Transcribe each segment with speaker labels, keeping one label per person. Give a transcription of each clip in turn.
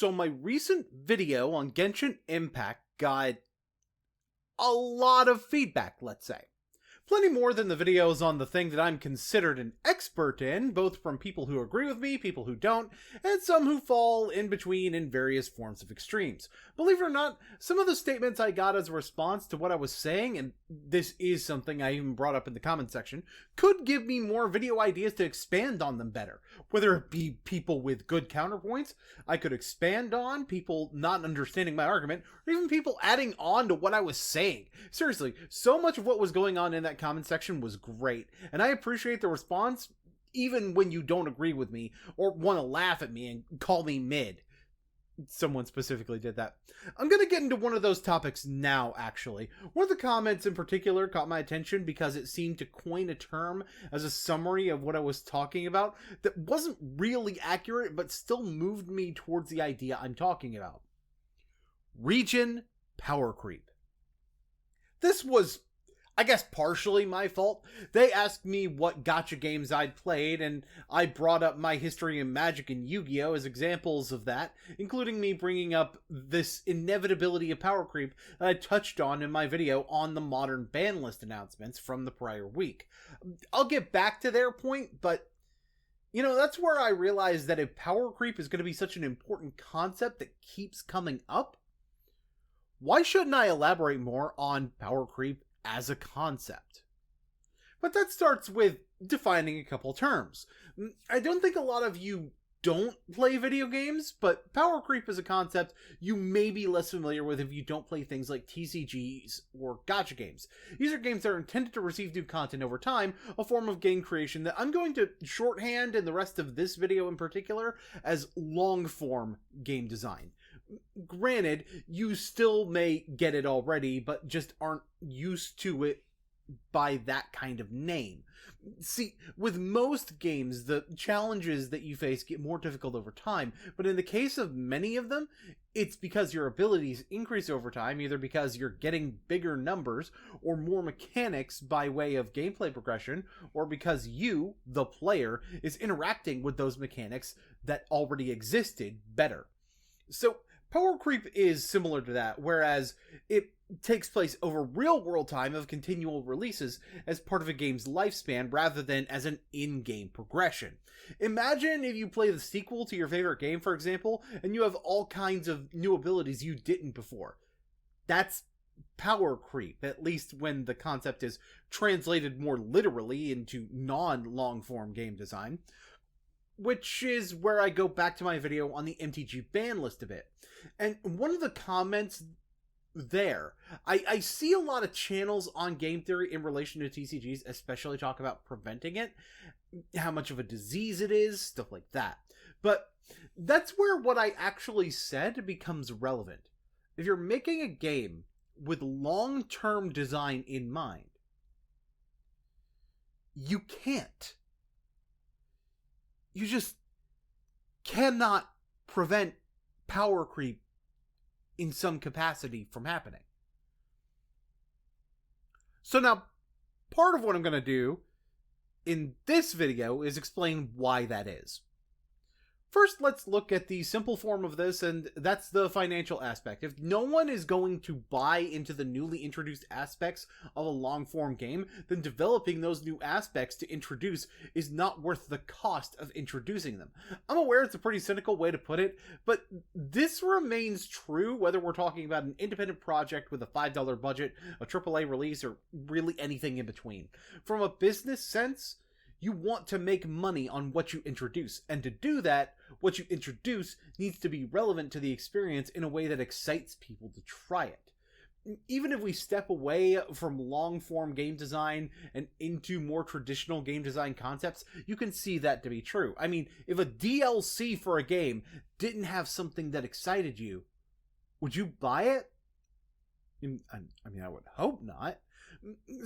Speaker 1: So my recent video on Genshin Impact got a lot of feedback, let's say. Plenty more than the videos on the thing that I'm considered an expert in, both from people who agree with me, people who don't, and some who fall in between in various forms of extremes. Believe it or not, some of the statements I got as a response to what I was saying, and this is something I even brought up in the comment section, could give me more video ideas to expand on them better. Whether it be people with good counterpoints I could expand on, people not understanding my argument, or even people adding on to what I was saying. Seriously, so much of what was going on in that comment section was great, and I appreciate the response even when you don't agree with me or want to laugh at me and call me mid. Someone specifically did that. I'm going to get into one of those topics now, actually. One of the comments in particular caught my attention because it seemed to coin a term as a summary of what I was talking about that wasn't really accurate, but still moved me towards the idea I'm talking about. Region power creep. This was, I guess, partially my fault. They asked me what gacha games I'd played, and I brought up my history in Magic and Yu-Gi-Oh! As examples of that, including me bringing up this inevitability of power creep that I touched on in my video on the modern ban list announcements from the prior week. I'll get back to their point, but that's where I realized that if power creep is going to be such an important concept that keeps coming up, why shouldn't I elaborate more on power creep as a concept? But that starts with defining a couple terms. I don't think a lot of you don't play video games, but power creep is a concept you may be less familiar with if you don't play things like TCGs or gacha games. These are games that are intended to receive new content over time, a form of game creation that I'm going to shorthand in the rest of this video in particular as long-form game design. Granted, you still may get it already, but just aren't used to it by that kind of name. See, with most games, the challenges that you face get more difficult over time, but in the case of many of them, it's because your abilities increase over time, either because you're getting bigger numbers or more mechanics by way of gameplay progression, or because you, the player, is interacting with those mechanics that already existed better. So, power creep is similar to that, whereas it takes place over real-world time of continual releases as part of a game's lifespan rather than as an in-game progression. Imagine if you play the sequel to your favorite game, for example, and you have all kinds of new abilities you didn't before. That's power creep, at least when the concept is translated more literally into non-long-form game design. Which is where I go back to my video on the MTG ban list a bit. And one of the comments there, I see a lot of channels on game theory in relation to TCGs, especially talk about preventing it, how much of a disease it is, stuff like that. But that's where what I actually said becomes relevant. If you're making a game with long-term design in mind, you can't. You just cannot prevent power creep in some capacity from happening. So now, part of what I'm going to do in this video is explain why that is. First, let's look at the simple form of this, and that's the financial aspect. If no one is going to buy into the newly introduced aspects of a long-form game, then developing those new aspects to introduce is not worth the cost of introducing them. I'm aware it's a pretty cynical way to put it, but this remains true whether we're talking about an independent project with a $5 budget, a AAA release, or really anything in between. From a business sense, you want to make money on what you introduce, and to do that, what you introduce needs to be relevant to the experience in a way that excites people to try it. Even if we step away from long-form game design and into more traditional game design concepts, you can see that to be true. I mean, if a DLC for a game didn't have something that excited you, would you buy it? I mean, I would hope not.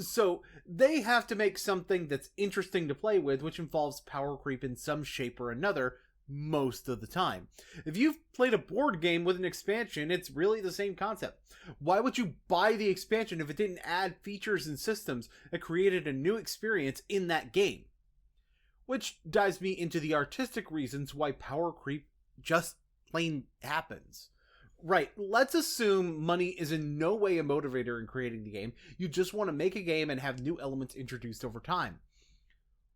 Speaker 1: So they have to make something that's interesting to play with, which involves power creep in some shape or another most of the time. If you've played a board game with an expansion, it's really the same concept. Why would you buy the expansion if it didn't add features and systems that created a new experience in that game? Which dives me into the artistic reasons why power creep just plain happens. Right, let's assume money is in no way a motivator in creating the game. You just want to make a game and have new elements introduced over time.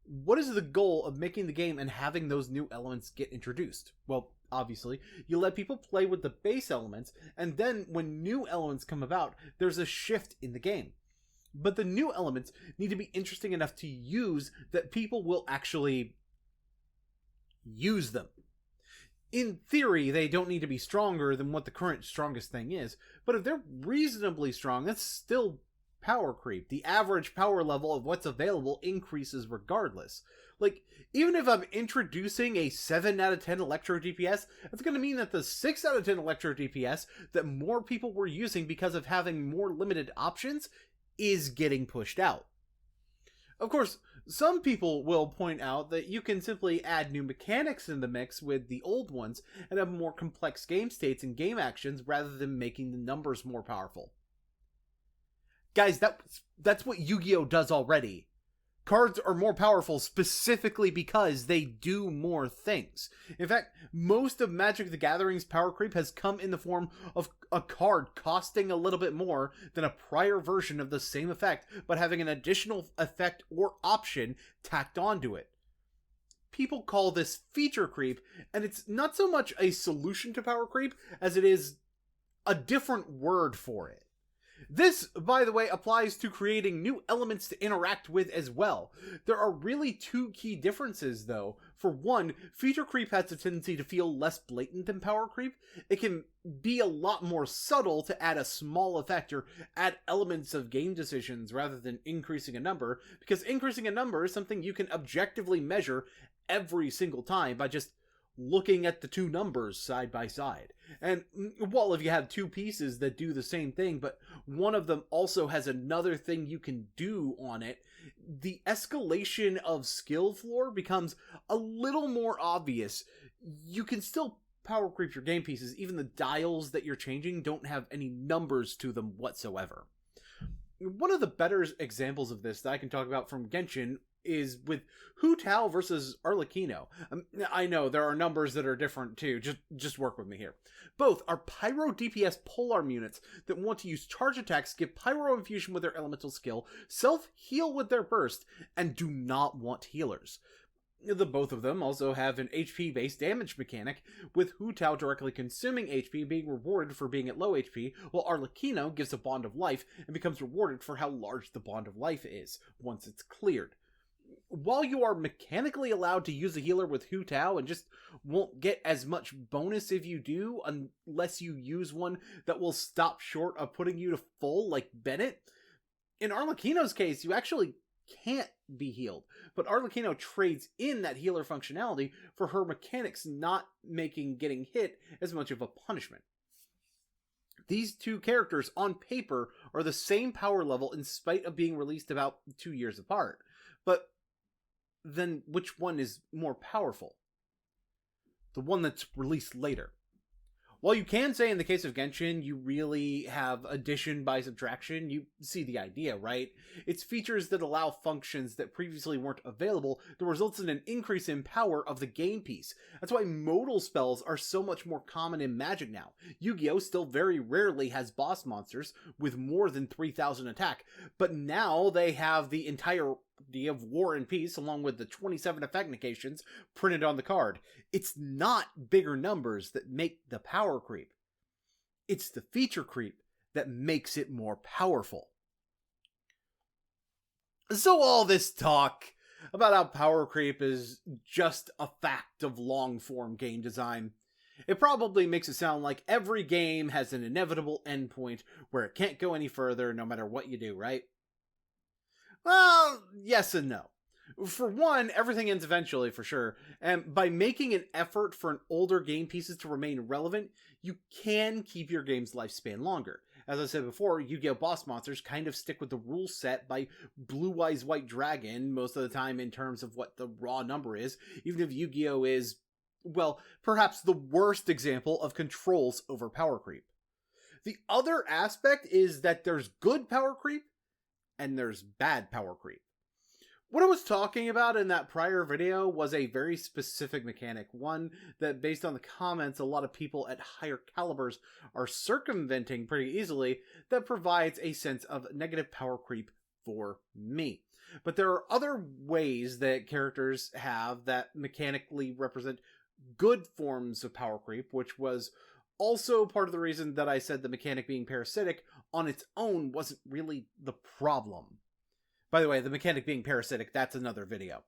Speaker 1: What is the goal of making the game and having those new elements get introduced? Well, obviously, you let people play with the base elements, and then when new elements come about, there's a shift in the game. But the new elements need to be interesting enough to use that people will actually use them. In theory, they don't need to be stronger than what the current strongest thing is, but if they're reasonably strong, that's still power creep. The average power level of what's available increases regardless. Like, even if I'm introducing a 7 out of 10 electro DPS, that's going to mean that the 6 out of 10 electro DPS that more people were using because of having more limited options is getting pushed out. Of course, some people will point out that you can simply add new mechanics in the mix with the old ones and have more complex game states and game actions rather than making the numbers more powerful. Guys, that's what Yu-Gi-Oh! Does already. Cards are more powerful specifically because they do more things. In fact, most of Magic the Gathering's power creep has come in the form of a card costing a little bit more than a prior version of the same effect, but having an additional effect or option tacked onto it. People call this feature creep, and it's not so much a solution to power creep as it is a different word for it. This, by the way, applies to creating new elements to interact with as well. There are really two key differences, though. For one, feature creep has a tendency to feel less blatant than power creep. It can be a lot more subtle to add a small effect or add elements of game decisions rather than increasing a number, because increasing a number is something you can objectively measure every single time by just looking at the two numbers side by side. And, well, if you have two pieces that do the same thing, but one of them also has another thing you can do on it, the escalation of skill floor becomes a little more obvious. You can still power creep your game pieces. Even the dials that you're changing don't have any numbers to them whatsoever. One of the better examples of this that I can talk about from Genshin is with Hu Tao versus Arlecchino. I know there are numbers that are different too, just work with me here. Both are Pyro DPS polearm units that want to use charge attacks, give Pyro infusion with their elemental skill, self-heal with their burst, and do not want healers. The both of them also have an HP-based damage mechanic, with Hu Tao directly consuming HP being rewarded for being at low HP, while Arlecchino gives a bond of life and becomes rewarded for how large the bond of life is once it's cleared. While you are mechanically allowed to use a healer with Hu Tao and just won't get as much bonus if you do, unless you use one that will stop short of putting you to full like Bennett, in Arlecchino's case, you actually can't be healed, but Arlecchino trades in that healer functionality for her mechanics not making getting hit as much of a punishment. These two characters on paper are the same power level in spite of being released about 2 years apart. But then which one is more powerful? The one that's released later. While you can say in the case of Genshin, you really have addition by subtraction, you see the idea, right? It's features that allow functions that previously weren't available that results in an increase in power of the game piece. That's why modal spells are so much more common in Magic now. Yu-Gi-Oh! Still very rarely has boss monsters with more than 3,000 attack, but now they have the entire of War and Peace along with the 27 effect negations printed on the card. It's not bigger numbers that make the power creep. It's the feature creep that makes it more powerful. So all this talk about how power creep is just a fact of long-form game design, it probably makes it sound like every game has an inevitable endpoint where it can't go any further no matter what you do, right? Well, yes and no. For one, everything ends eventually, for sure, and by making an effort for an older game pieces to remain relevant, you can keep your game's lifespan longer. As I said before, Yu-Gi-Oh! Boss monsters kind of stick with the rule set by Blue Eyes White Dragon most of the time in terms of what the raw number is, even if Yu-Gi-Oh! Is, well, perhaps the worst example of controls over power creep. The other aspect is that there's good power creep, and there's bad power creep. What I was talking about in that prior video was a very specific mechanic, one that, based on the comments, a lot of people at higher calibers are circumventing pretty easily, that provides a sense of negative power creep for me. But there are other ways that characters have that mechanically represent good forms of power creep, which was also part of the reason that I said the mechanic being parasitic on its own wasn't really the problem. By the way, the mechanic being parasitic, that's another video.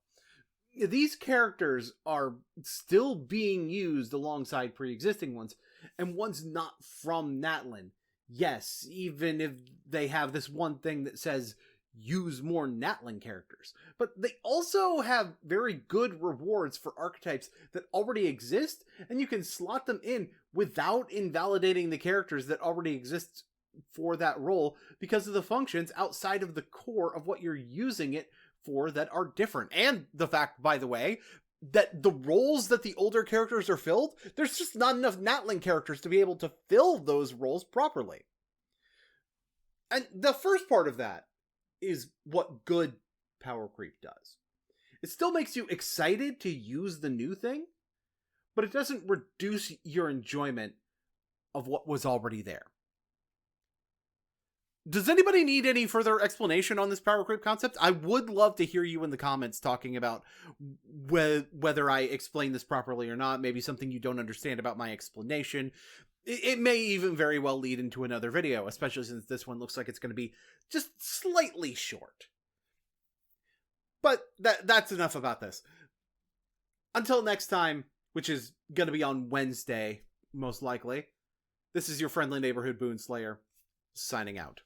Speaker 1: These characters are still being used alongside pre-existing ones, and ones not from Natlan. Yes, even if they have this one thing that says use more Natlan characters. But they also have very good rewards for archetypes that already exist, and you can slot them in without invalidating the characters that already exist for that role, because of the functions outside of the core of what you're using it for that are different. And the fact, by the way, that the roles that the older characters are filled, there's just not enough Natlan characters to be able to fill those roles properly. And the first part of that is what good power creep does. It still makes you excited to use the new thing, but it doesn't reduce your enjoyment of what was already there. Does anybody need any further explanation on this power creep concept? I would love to hear you in the comments talking about whether I explained this properly or not, maybe something you don't understand about my explanation. It may even very well lead into another video, especially since this one looks like it's going to be just slightly short. But that's enough about this. Until next time, which is going to be on Wednesday, most likely, this is your friendly neighborhood Boonslayer, signing out.